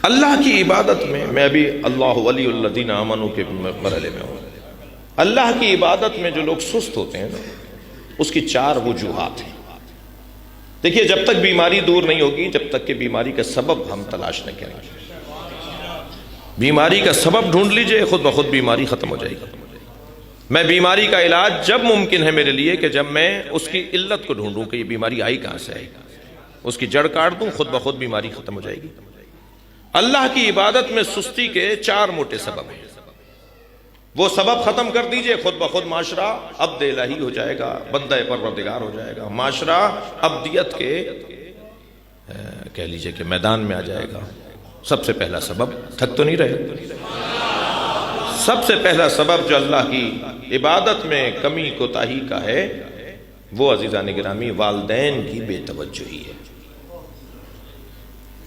اللہ کی عبادت میں ابھی اللہ ولی الذین آمنوا کے مرحلے میں ہوں. اللہ کی عبادت میں جو لوگ سست ہوتے ہیں نا، اس کی 4 وجوہات ہیں. دیکھیے، جب تک بیماری دور نہیں ہوگی، جب تک کہ بیماری کا سبب ہم تلاش نہ کریں. بیماری کا سبب ڈھونڈ لیجئے، خود بخود بیماری ختم ہو جائے گی. میں بیماری کا علاج جب ممکن ہے میرے لیے کہ جب میں اس کی علت کو ڈھونڈوں کہ یہ بیماری آئی کہاں سے آئی، اس کی جڑ کاٹ دوں، خود بخود بیماری ختم ہو جائے گی. اللہ کی عبادت میں سستی کے 4 موٹے سبب ہیں. وہ سبب ختم کر دیجئے، خود بخود معاشرہ عبد الہی ہو جائے گا، بندہ پروردگار ہو جائے گا. معاشرہ عبدیت کے کہہ لیجئے کہ میدان میں آ جائے گا. سب سے پہلا سبب، تھک تو نہیں رہے، سب سے پہلا سبب جو اللہ کی عبادت میں کمی کوتاہی کا ہے، وہ عزیزان گرامی والدین کی بے توجہی ہے.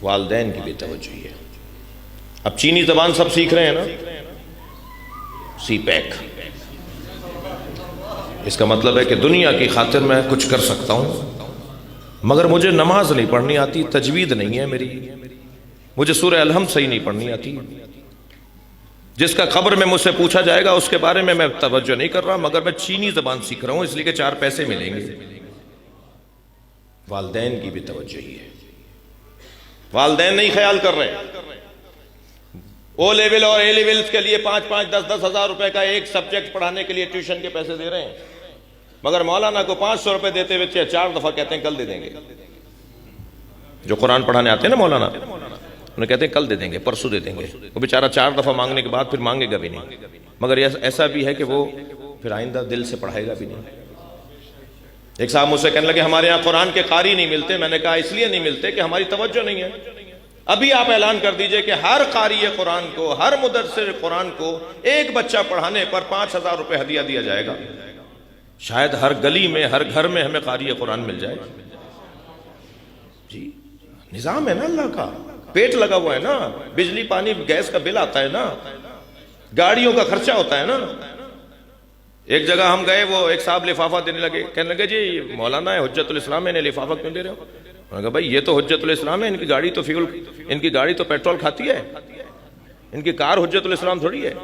والدین کی بے توجہی ہے. اب چینی زبان سب سیکھ رہے ہیں نا، سی پیک. اس کا مطلب ہے کہ دنیا کی خاطر میں کچھ کر سکتا ہوں، مگر مجھے نماز نہیں پڑھنی آتی، تجوید نہیں ہے میری، مجھے سورہ الحمد صحیح نہیں پڑھنی آتی. جس کا قبر میں مجھ سے پوچھا جائے گا اس کے بارے میں توجہ نہیں کر رہا، مگر میں چینی زبان سیکھ رہا ہوں اس لیے کہ 4 پیسے ملیں گے. والدین کی بھی توجہی ہے. والدین نہیں خیال کر رہے. او لیول اور اے لیول کے لیے 5-5 10-10 ہزار روپے کا ایک سبجیکٹ پڑھانے کے لیے ٹیوشن کے پیسے دے رہے ہیں، مگر مولانا کو 500 روپے دیتے ہوئے 4 دفعہ کہتے ہیں کل دے دیں گے. جو قرآن پڑھانے آتے ہیں نا مولانا، انہیں کہتے ہیں کل دے دیں گے، پرسوں دے دیں گے. وہ بیچارہ 4 دفعہ مانگنے کے بعد پھر مانگے گا بھی نہیں. مگر ایسا بھی ہے کہ وہ پھر آئندہ دل سے پڑھائے گا بھی نہیں. ایک صاحب مجھ سے کہنے لگے ہمارے یہاں قرآن کے قاری نہیں ملتے. میں نے کہا اس لیے نہیں ملتے کہ ہماری توجہ نہیں ہے. ابھی آپ اعلان کر دیجئے کہ ہر قاری قرآن کو، ہر مدرسے قرآن کو ایک بچہ پڑھانے پر 5000 روپے ہدیہ دیا جائے گا. شاید ہر گلی میں، ہر گھر میں ہمیں قاری قرآن مل جائے. جی نظام ہے نا اللہ کا، پیٹ لگا ہوا ہے نا، بجلی پانی گیس کا بل آتا ہے نا، گاڑیوں کا خرچہ ہوتا ہے نا. ایک جگہ ہم گئے، وہ ایک صاحب لفافہ دینے لگے، کہنے لگے جی مولانا ہے حجت الاسلام ہے، انہیں لفافہ کیوں دے رہے ہو؟ انہوں نے کہا بھائی یہ تو حجت الاسلام ہے، ان کی گاڑی تو پیٹرول کھاتی ہے، ان کی کار حجت الاسلام تھوڑی ہے.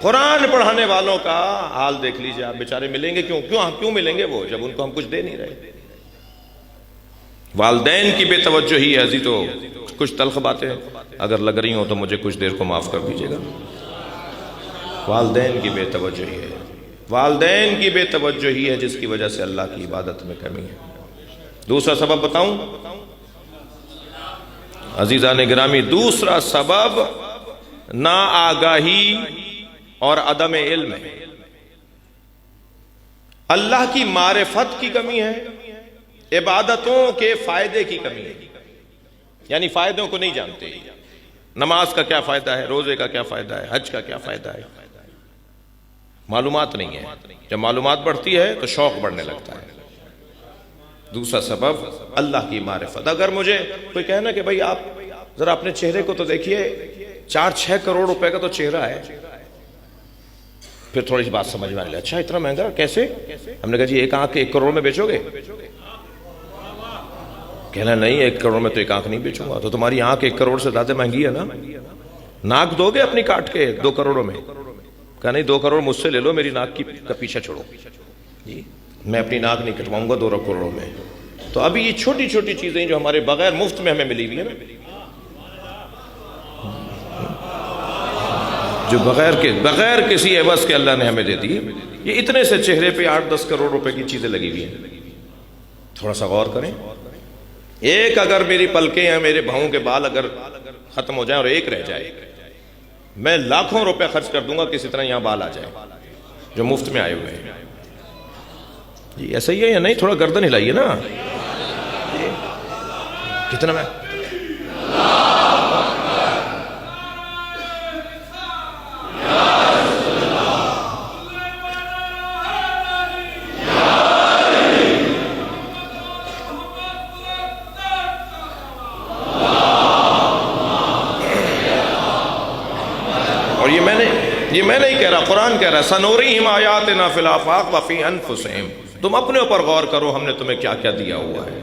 قرآن پڑھانے والوں کا حال دیکھ لیجئے آپ، بیچارے ملیں گے کیوں ملیں گے وہ، جب ان کو ہم کچھ دے نہیں رہے. والدین کی بے توجہی ہے. تو کچھ تلخ باتیں اگر لگ رہی ہوں تو مجھے کچھ دیر کو معاف کر دیجئے گا. والدین کی بے توجہی ہے. والدین کی بے توجہی ہے جس کی وجہ سے اللہ کی عبادت میں کمی ہے. دوسرا سبب بتاؤں عزیزان گرامی؟ دوسرا سبب ناآگاہی اور عدم علم ہے. اللہ کی معرفت کی کمی ہے، عبادتوں کے فائدے کی کمی ہے. یعنی فائدوں کو نہیں جانتے. نماز کا کیا فائدہ ہے، روزے کا کیا فائدہ ہے، حج کا کیا فائدہ ہے، معلومات نہیں ہے. جب معلومات بڑھتی ہے تو شوق بڑھنے لگتا ہے. دوسرا سبب اللہ کی معرفت. اگر مجھے کوئی کہنا کہ بھئی آپ ذرا اپنے چہرے کو تو دیکھیے، 4-6 کروڑ روپے کا تو چہرہ ہے، پھر تھوڑی سی بات سمجھ میں آنے لگی، اچھا اتنا مہنگا کیسے؟ ہم نے کہا جی ایک آنکھ 1 کروڑ میں بیچو گے؟ کہنا نہیں 1 کروڑ میں تو ایک آنکھ نہیں بیچوں گا. تو تمہاری آنکھ 1 کروڑ سے زیادہ مہنگی ہے نا. ناک دو گے اپنی کاٹ کے 2 کروڑوں میں؟ کہا نہیں 2 کروڑ مجھ سے لے لو، میری ناک کا پیچھا چھوڑو. جی میں اپنی ناک نہیں کٹواؤں گا 2 کروڑوں میں. تو ابھی یہ چھوٹی چھوٹی چیزیں جو ہمارے بغیر مفت میں ہمیں ملی ہوئی ہیں نا، جو بغیر کسی عوض کے اللہ نے ہمیں دے دی، یہ اتنے سے چہرے پہ 8-10 کروڑ روپے کی چیزیں لگی ہوئی ہیں. تھوڑا سا غور کریں. ایک اگر میری پلکیں ہیں، میرے بھاؤں کے بال اگر ختم ہو جائیں اور ایک رہ جائے، میں لاکھوں روپے خرچ کر دوں گا کسی طرح یہاں بال آ جائے جو مفت میں آئے ہوئے ہیں. جی ایسا ہی ہے یا نہیں؟ تھوڑا گردن ہلائیے نا. کتنا میں یہ میں نہیں کہہ رہا، قرآن کہہ رہا ہے سنورihim آیاتنا فی الآفاق وفی انفسہم. تم اپنے اوپر غور کرو ہم نے تمہیں کیا کیا دیا ہوا ہے.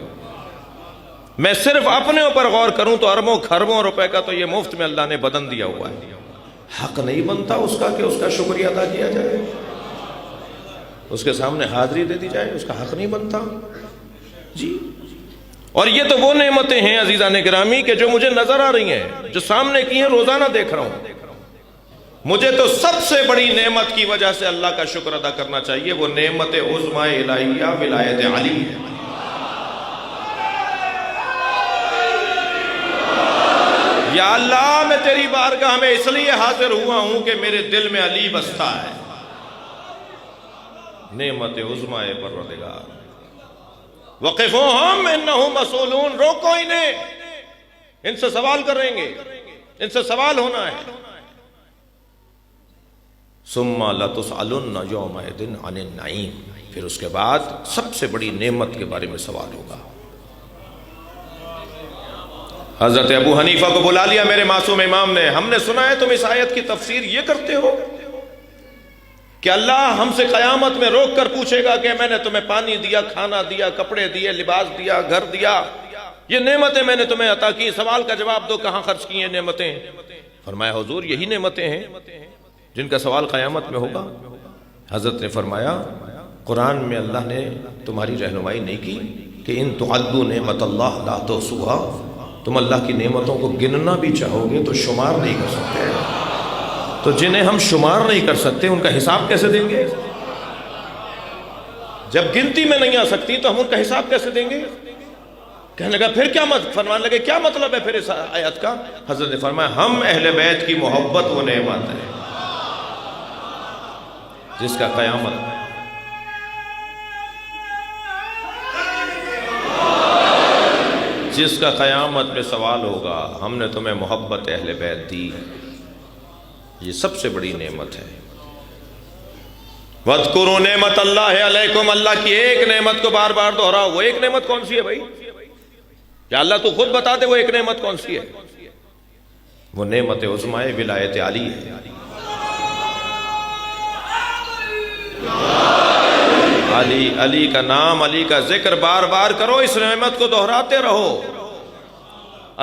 میں صرف اپنے اوپر غور کروں تو اربوں کھربوں روپے کا تو یہ مفت میں اللہ نے بدن دیا ہوا ہے. حق نہیں بنتا اس کا کہ اس کا شکریہ ادا کیا جائے، اس کے سامنے حاضری دے دی جائے، اس کا حق نہیں بنتا جی. اور یہ تو وہ نعمتیں ہیں عزیزان گرامی کہ جو مجھے نظر آ رہی ہیں، جو سامنے کی ہیں، روزانہ دیکھ رہا ہوں. مجھے تو سب سے بڑی نعمت کی وجہ سے اللہ کا شکر ادا کرنا چاہیے، وہ نعمت عظمی الہیہ ولایت علی ہے. یا اللہ میں تیری بارگاہ میں اس لیے حاضر ہوا ہوں کہ میرے دل میں علی بستا ہے. نعمت عظمی پروردگار. وقفوہم انہم مسئولون، روکو انہیں، ان سے سوال کریں گے، ان سے سوال ہونا ہے. ثم لتسألن یومئذ عن النعیم، پھر اس کے بعد سب سے بڑی نعمت کے بارے میں سوال ہوگا. حضرت ابو حنیفہ کو بلا لیا میرے معصوم امام نے. ہم نے سنا ہے تم اس آیت کی تفسیر یہ کرتے ہو کہ اللہ ہم سے قیامت میں روک کر پوچھے گا کہ میں نے تمہیں پانی دیا، کھانا دیا، کپڑے دیے، لباس دیا، گھر دیا، یہ نعمتیں میں نے تمہیں عطا کی، سوال کا جواب دو کہاں خرچ کی ہیں نعمتیں. فرمایا حضور یہی نعمتیں ہیں جن کا سوال قیامت میں ہوگا. حضرت نے فرمایا قرآن میں اللہ نے تمہاری رہنمائی نہیں کی کہ ان تعدوا نعمت اللہ لا تحصوها، تم اللہ کی نعمتوں کو گننا بھی چاہو گے تو شمار نہیں کر سکتے. تو جنہیں ہم شمار نہیں کر سکتے ان کا حساب کیسے دیں گے؟ جب گنتی میں نہیں آ سکتی تو ہم ان کا حساب کیسے دیں گے؟ کہنے لگا پھر کیا فرمانے لگے کیا مطلب ہے پھر اس آیت کا؟ حضرت نے فرمایا ہم اہل بیت کی محبت وہ نعمت ہے جس کا قیامت میں سوال ہوگا. ہم نے تمہیں محبت اہل بیت دی، یہ سب سے بڑی نعمت ہے. وَاذْكُرُوا نعمت اللہ علیکم، اللہ کی ایک نعمت کو بار بار دہراؤ. وہ ایک نعمت کون سی ہے بھائی؟ یا اللہ تو خود بتا دے وہ ایک نعمت کون سی ہے. وہ نعمت عظمی ولایت علی ہے. علی، علی کا نام، علی کا ذکر بار بار کرو، اس نعمت کو دہراتے رہو.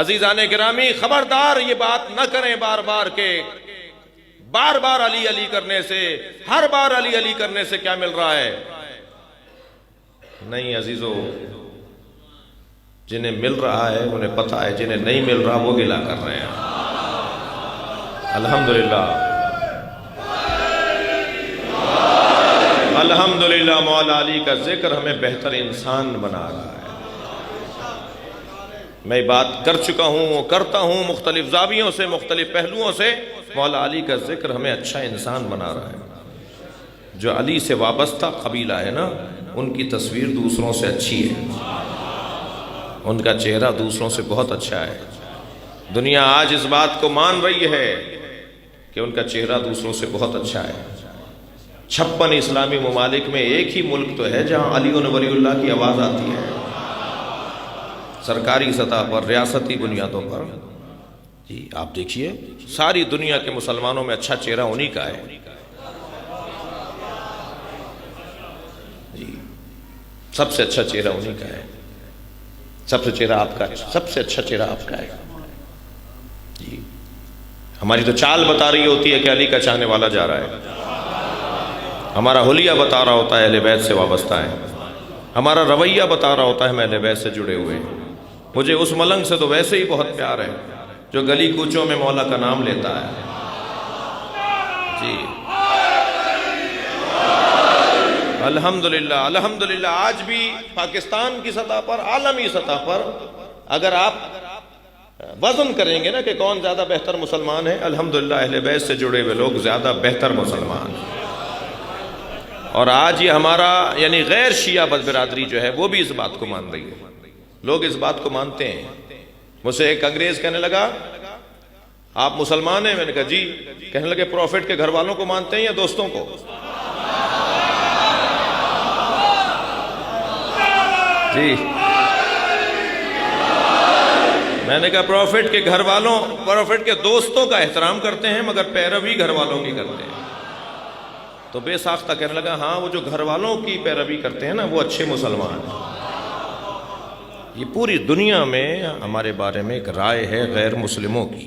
عزیزان گرامی خبردار یہ بات نہ کریں بار بار کہ بار بار علی علی کرنے سے، ہر بار علی علی کرنے سے کیا مل رہا ہے. نہیں عزیزو، جنہیں مل رہا ہے انہیں پتہ ہے، جنہیں نہیں مل رہا وہ گلا کر رہے ہیں. الحمدللہ الحمدللہ مولا علی کا ذکر ہمیں بہتر انسان بنا رہا ہے. میں بات کر چکا ہوں، کرتا ہوں مختلف زاویوں سے، مختلف پہلوؤں سے. مولا علی کا ذکر ہمیں اچھا انسان بنا رہا ہے. جو علی سے وابستہ قبیلہ ہے نا، ان کی تصویر دوسروں سے اچھی ہے، ان کا چہرہ دوسروں سے بہت اچھا ہے. دنیا آج اس بات کو مان رہی ہے کہ ان کا چہرہ دوسروں سے بہت اچھا ہے. 56 اسلامی ممالک میں ایک ہی ملک تو ہے جہاں علی و ولی اللہ کی آواز آتی ہے، سرکاری سطح پر، ریاستی بنیادوں پر. جی آپ دیکھیے ساری دنیا کے مسلمانوں میں اچھا چہرہ انہی کا ہے. جی سب سے اچھا چہرہ انہی کا ہے، سب سے چہرہ آپ کا ہے، سب سے اچھا چہرہ آپ کا ہے. جی ہماری تو چال بتا رہی ہوتی ہے کہ علی کا چاہنے والا جا رہا ہے، ہمارا حلیہ بتا رہا ہوتا ہے اہل بیت سے وابستہ ہے، ہمارا رویہ بتا رہا ہوتا ہے ہم اہل بیت سے جڑے ہوئے ہیں. مجھے اس ملنگ سے تو ویسے ہی بہت پیار ہے جو گلی کوچوں میں مولا کا نام لیتا ہے. جی الحمدللہ الحمدللہ. آج بھی پاکستان کی سطح پر، عالمی سطح پر اگر آپ وزن کریں گے نا کہ کون زیادہ بہتر مسلمان ہے، الحمدللہ اہل بیت سے جڑے ہوئے لوگ زیادہ بہتر مسلمان ہیں. اور آج یہ ہمارا یعنی غیر شیعہ برادری جو ہے وہ بھی اس بات کو مان رہی ہے. لوگ اس بات کو مانتے ہیں. مجھ سے ایک انگریز کہنے لگا آپ مسلمان ہیں؟ میں نے کہا جی. کہنے لگے پروفٹ کے گھر والوں کو مانتے ہیں یا دوستوں کو؟ جی میں نے کہا پروفٹ کے گھر والوں، پروفٹ کے دوستوں کا احترام کرتے ہیں مگر پیروی گھر والوں کی کرتے ہیں. تو بے ساختہ کہنے لگا ہاں وہ جو گھر والوں کی پیروی کرتے ہیں نا وہ اچھے مسلمان ہیں. یہ پوری دنیا میں ہمارے بارے میں ایک رائے ہے غیر مسلموں کی.